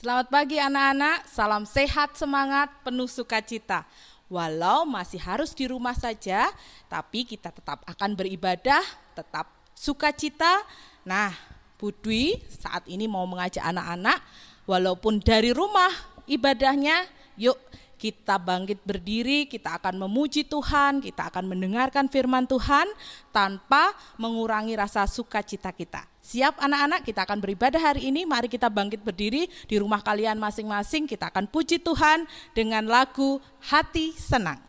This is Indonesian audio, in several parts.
Selamat pagi anak-anak, salam sehat, semangat, penuh sukacita. Walau masih harus di rumah saja, tapi kita tetap akan beribadah, tetap sukacita. Nah, Bu Dwi saat ini mau mengajak anak-anak, walaupun dari rumah ibadahnya, yuk kita bangkit berdiri, kita akan memuji Tuhan, kita akan mendengarkan firman Tuhan tanpa mengurangi rasa sukacita kita. Siap anak-anak, kita akan beribadah hari ini. Mari kita bangkit berdiri di rumah kalian masing-masing. Kita akan puji Tuhan dengan lagu Hati Senang.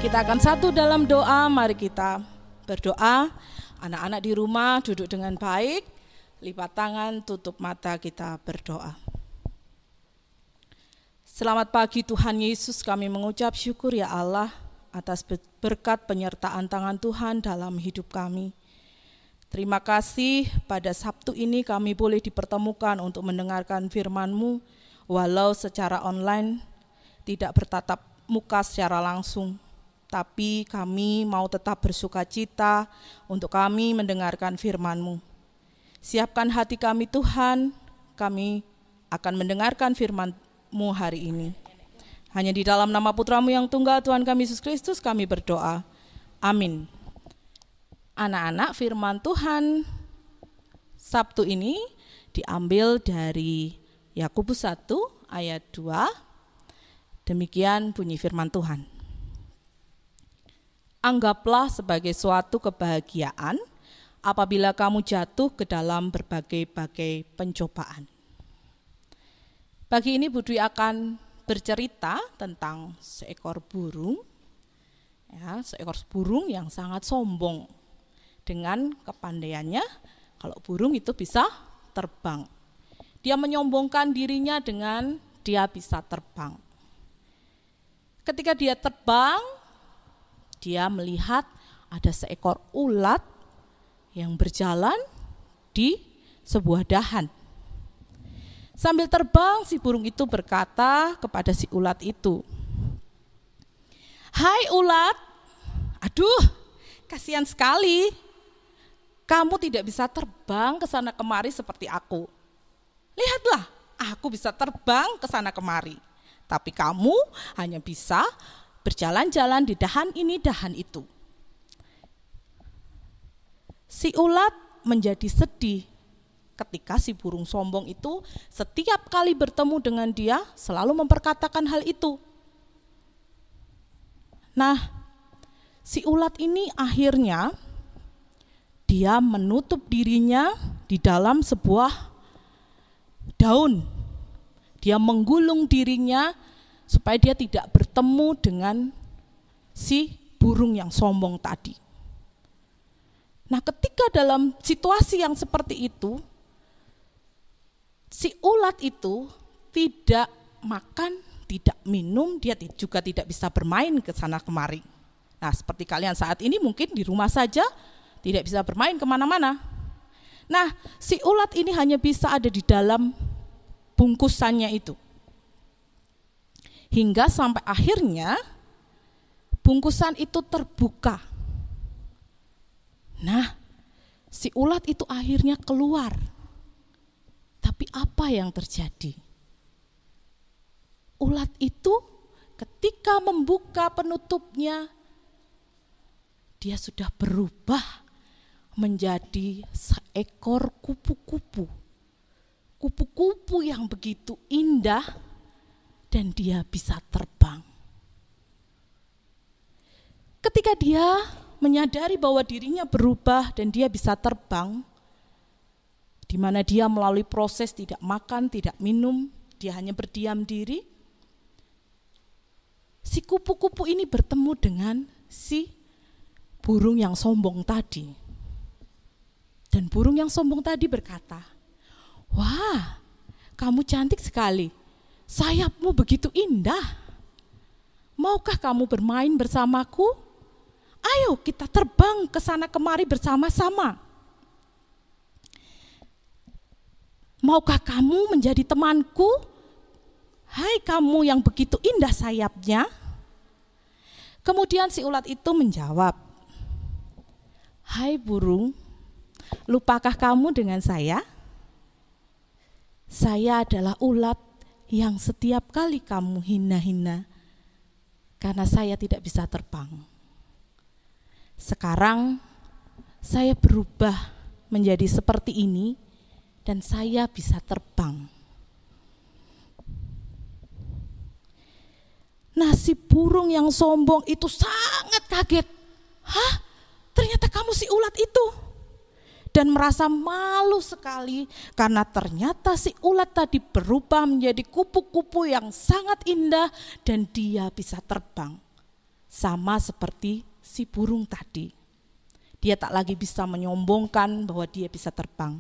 Kita akan satu dalam doa, mari kita berdoa. Anak-anak di rumah duduk dengan baik, lipat tangan, tutup mata, kita berdoa. Selamat pagi Tuhan Yesus, kami mengucap syukur ya Allah atas berkat penyertaan tangan Tuhan dalam hidup kami. Terima kasih pada Sabtu ini kami boleh dipertemukan untuk mendengarkan firman-Mu, walau secara online tidak bertatap muka secara langsung. Tapi kami mau tetap bersukacita untuk kami mendengarkan firman-Mu. Siapkan hati kami Tuhan, kami akan mendengarkan firman-Mu hari ini. Hanya di dalam nama Putra-Mu yang tunggal Tuhan kami Yesus Kristus kami berdoa. Amin. Anak-anak, firman Tuhan Sabtu ini diambil dari Yakobus 1 ayat 2. Demikian bunyi firman Tuhan. Anggaplah sebagai suatu kebahagiaan apabila kamu jatuh ke dalam berbagai-bagai pencobaan. Pagi ini Bu Dwi akan bercerita tentang seekor burung, seekor burung yang sangat sombong dengan kepandaiannya. Kalau burung itu bisa terbang, dia menyombongkan dirinya dengan dia bisa terbang. Ketika dia terbang, dia melihat ada seekor ulat yang berjalan di sebuah dahan. Sambil terbang, si burung itu berkata kepada si ulat itu, "Hai ulat, aduh, kasihan sekali. Kamu tidak bisa terbang ke sana kemari seperti aku. Lihatlah, aku bisa terbang ke sana kemari. Tapi kamu hanya bisa berjalan-jalan di dahan ini, dahan itu." Si ulat menjadi sedih ketika si burung sombong itu setiap kali bertemu dengan dia selalu memperkatakan hal itu. Nah, si ulat ini akhirnya dia menutup dirinya di dalam sebuah daun. Dia menggulung dirinya supaya dia tidak bertemu dengan si burung yang sombong tadi. Nah, ketika dalam situasi yang seperti itu, si ulat itu tidak makan tidak minum, dia juga tidak bisa bermain ke sana kemari. Nah, seperti kalian saat ini mungkin di rumah saja, tidak bisa bermain kemana-mana. Nah, si ulat ini hanya bisa ada di dalam bungkusannya itu. Hingga sampai akhirnya bungkusan itu terbuka. Nah, si ulat itu akhirnya keluar. Tapi apa yang terjadi? Ulat itu ketika membuka penutupnya, dia sudah berubah menjadi seekor kupu-kupu. Kupu-kupu yang begitu indah dan dia bisa terbang. Ketika dia menyadari bahwa dirinya berubah dan dia bisa terbang, di mana dia melalui proses tidak makan, tidak minum, dia hanya berdiam diri, si kupu-kupu ini bertemu dengan si burung yang sombong tadi. Dan burung yang sombong tadi berkata, "Wah, kamu cantik sekali, sayapmu begitu indah. Maukah kamu bermain bersamaku? Ayo kita terbang ke sana kemari bersama-sama. Maukah kamu menjadi temanku? Hai kamu yang begitu indah sayapnya." Kemudian si ulat itu menjawab, "Hai burung, lupakah kamu dengan saya? Saya adalah ulat yang setiap kali kamu hina-hina karena saya tidak bisa terbang. Sekarang saya berubah menjadi seperti ini dan saya bisa terbang." Nah, si burung yang sombong itu sangat kaget. "Hah? Ternyata kamu si ulat itu?" Dan merasa malu sekali karena ternyata si ulat tadi berubah menjadi kupu-kupu yang sangat indah dan dia bisa terbang. Sama seperti si burung tadi. Dia tak lagi bisa menyombongkan bahwa dia bisa terbang.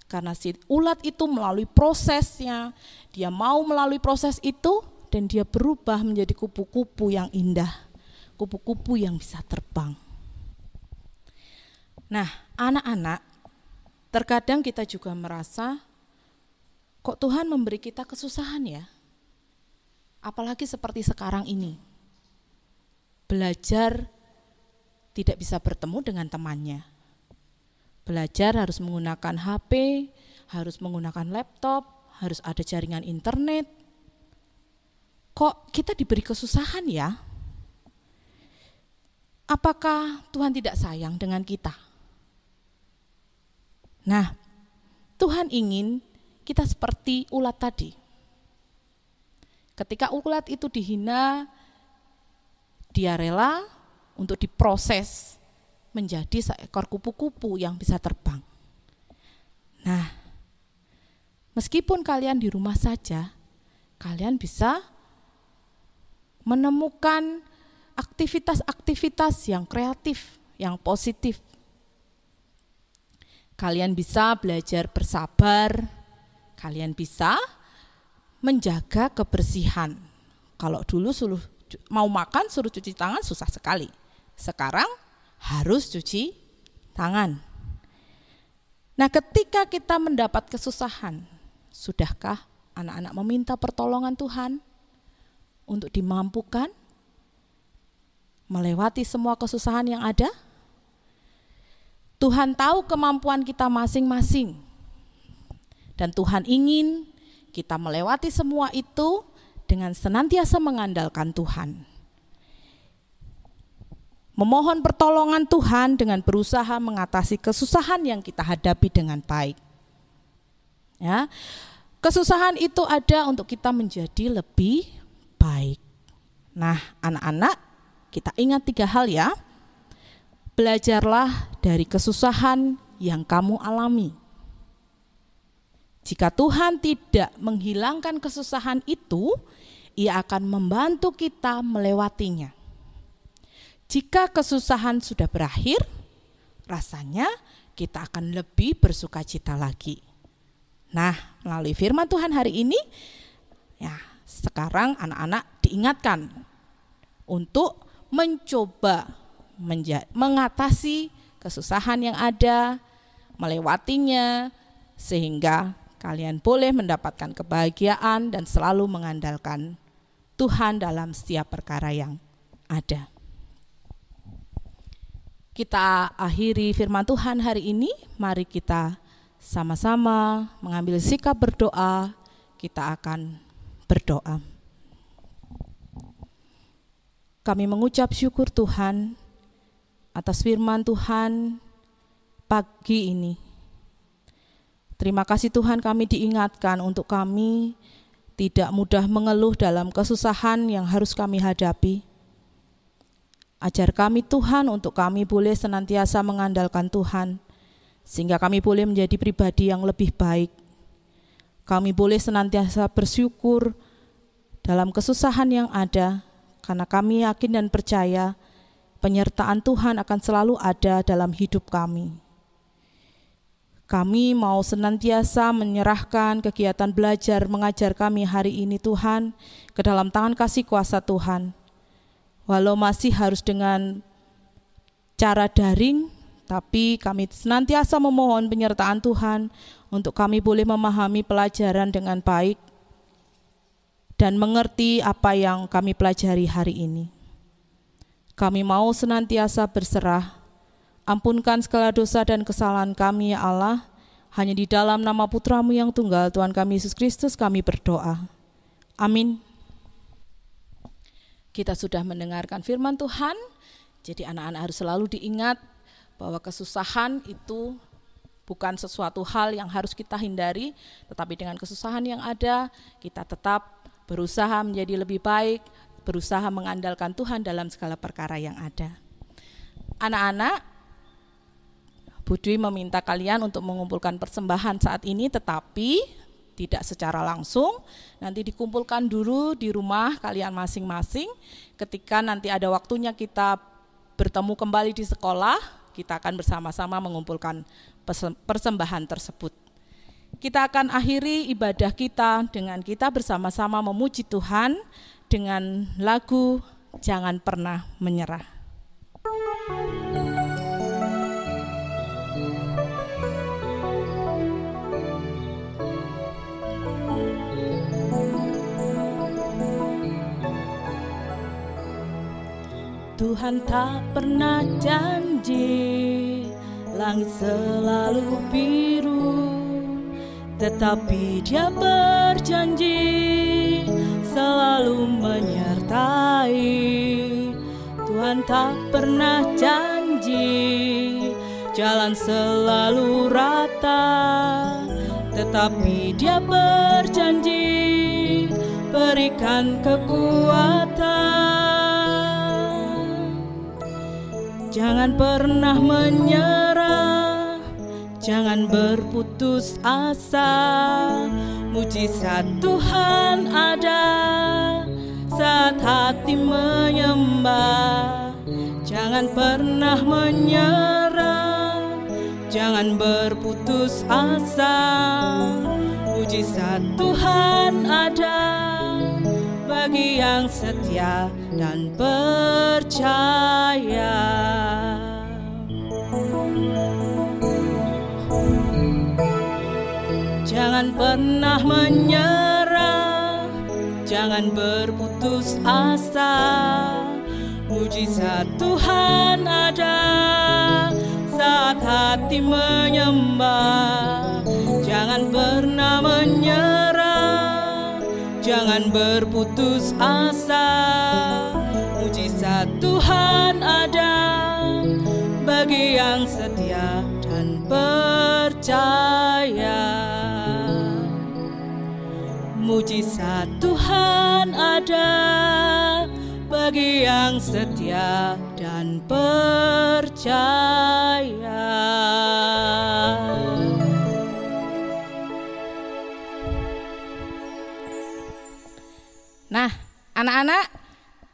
Karena si ulat itu melalui prosesnya, dia mau melalui proses itu dan dia berubah menjadi kupu-kupu yang indah, kupu-kupu yang bisa terbang. Nah, anak-anak, terkadang kita juga merasa, kok Tuhan memberi kita kesusahan ya? Apalagi seperti sekarang ini. Belajar tidak bisa bertemu dengan temannya. Belajar harus menggunakan HP, harus menggunakan laptop, harus ada jaringan internet. Kok kita diberi kesusahan ya? Apakah Tuhan tidak sayang dengan kita? Nah, Tuhan ingin kita seperti ulat tadi. Ketika ulat itu dihina, dia rela untuk diproses menjadi seekor kupu-kupu yang bisa terbang. Nah, meskipun kalian di rumah saja, kalian bisa menemukan aktivitas-aktivitas yang kreatif, yang positif. Kalian bisa belajar bersabar, kalian bisa menjaga kebersihan. Kalau dulu mau makan suruh cuci tangan susah sekali. Sekarang harus cuci tangan. Nah, ketika kita mendapat kesusahan, sudahkah anak-anak meminta pertolongan Tuhan untuk dimampukan melewati semua kesusahan yang ada? Tuhan tahu kemampuan kita masing-masing. Dan Tuhan ingin kita melewati semua itu dengan senantiasa mengandalkan Tuhan. Memohon pertolongan Tuhan dengan berusaha mengatasi kesusahan yang kita hadapi dengan baik. Ya, kesusahan itu ada untuk kita menjadi lebih baik. Nah, anak-anak, kita ingat 3 hal ya. Belajarlah dari kesusahan yang kamu alami. Jika Tuhan tidak menghilangkan kesusahan itu, Ia akan membantu kita melewatinya. Jika kesusahan sudah berakhir, rasanya kita akan lebih bersukacita lagi. Nah, melalui firman Tuhan hari ini, ya, Sekarang anak-anak diingatkan untuk mencoba mengatasi kesusahan yang ada, melewatinya, sehingga kalian boleh mendapatkan kebahagiaan dan selalu mengandalkan Tuhan dalam setiap perkara yang ada. Kita akhiri firman Tuhan hari ini. Mari kita sama-sama mengambil sikap berdoa. Kita akan berdoa. Kami mengucap syukur Tuhan atas firman Tuhan pagi ini. Terima kasih Tuhan, kami diingatkan untuk kami tidak mudah mengeluh dalam kesusahan yang harus kami hadapi. Ajar kami Tuhan untuk kami boleh senantiasa mengandalkan Tuhan, sehingga kami boleh menjadi pribadi yang lebih baik. Kami boleh senantiasa bersyukur dalam kesusahan yang ada, karena kami yakin dan percaya penyertaan Tuhan akan selalu ada dalam hidup kami. Kami mau senantiasa menyerahkan kegiatan belajar mengajar kami hari ini Tuhan ke dalam tangan kasih kuasa Tuhan. Walau masih harus dengan cara daring, tapi kami senantiasa memohon penyertaan Tuhan untuk kami boleh memahami pelajaran dengan baik dan mengerti apa yang kami pelajari hari ini. Kami mau senantiasa berserah. Ampunkan segala dosa dan kesalahan kami ya Allah. Hanya di dalam nama Putra-Mu yang tunggal, Tuhan kami Yesus Kristus, kami berdoa. Amin. Kita sudah mendengarkan firman Tuhan. Jadi anak-anak harus selalu diingat bahwa kesusahan itu bukan sesuatu hal yang harus kita hindari, tetapi dengan kesusahan yang ada, kita tetap berusaha menjadi lebih baik, berusaha mengandalkan Tuhan dalam segala perkara yang ada. Anak-anak, Bu Dwi meminta kalian untuk mengumpulkan persembahan saat ini, tetapi tidak secara langsung. Nanti dikumpulkan dulu di rumah kalian masing-masing. Ketika nanti ada waktunya kita bertemu kembali di sekolah, kita akan bersama-sama mengumpulkan persembahan tersebut. Kita akan akhiri ibadah kita dengan kita bersama-sama memuji Tuhan dengan lagu Jangan Pernah Menyerah. Tuhan tak pernah janji langit selalu biru, tetapi Dia berjanji selalu menyertai. Tuhan tak pernah janji jalan selalu rata, tetapi Dia berjanji berikan kekuatan. Jangan pernah menyerah, jangan berputus asa. Mujizat Tuhan ada saat hati menyembah. Jangan pernah menyerah, jangan berputus asa. Mujizat Tuhan ada bagi yang setia dan percaya. Jangan pernah menyerah, jangan berputus asa. Mujizat Tuhan ada saat hati menyembah. Jangan pernah menyerah, jangan berputus asa. Mujizat Tuhan ada bagi yang setia dan percaya. Mujizat Tuhan ada bagi yang setia dan percaya. Nah, anak-anak,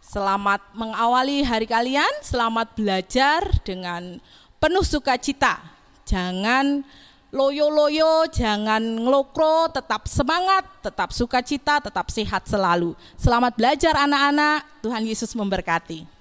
selamat mengawali hari kalian, selamat belajar dengan penuh sukacita. Jangan loyo-loyo, jangan ngelokro, tetap semangat, tetap sukacita, tetap sehat selalu. Selamat belajar anak-anak, Tuhan Yesus memberkati.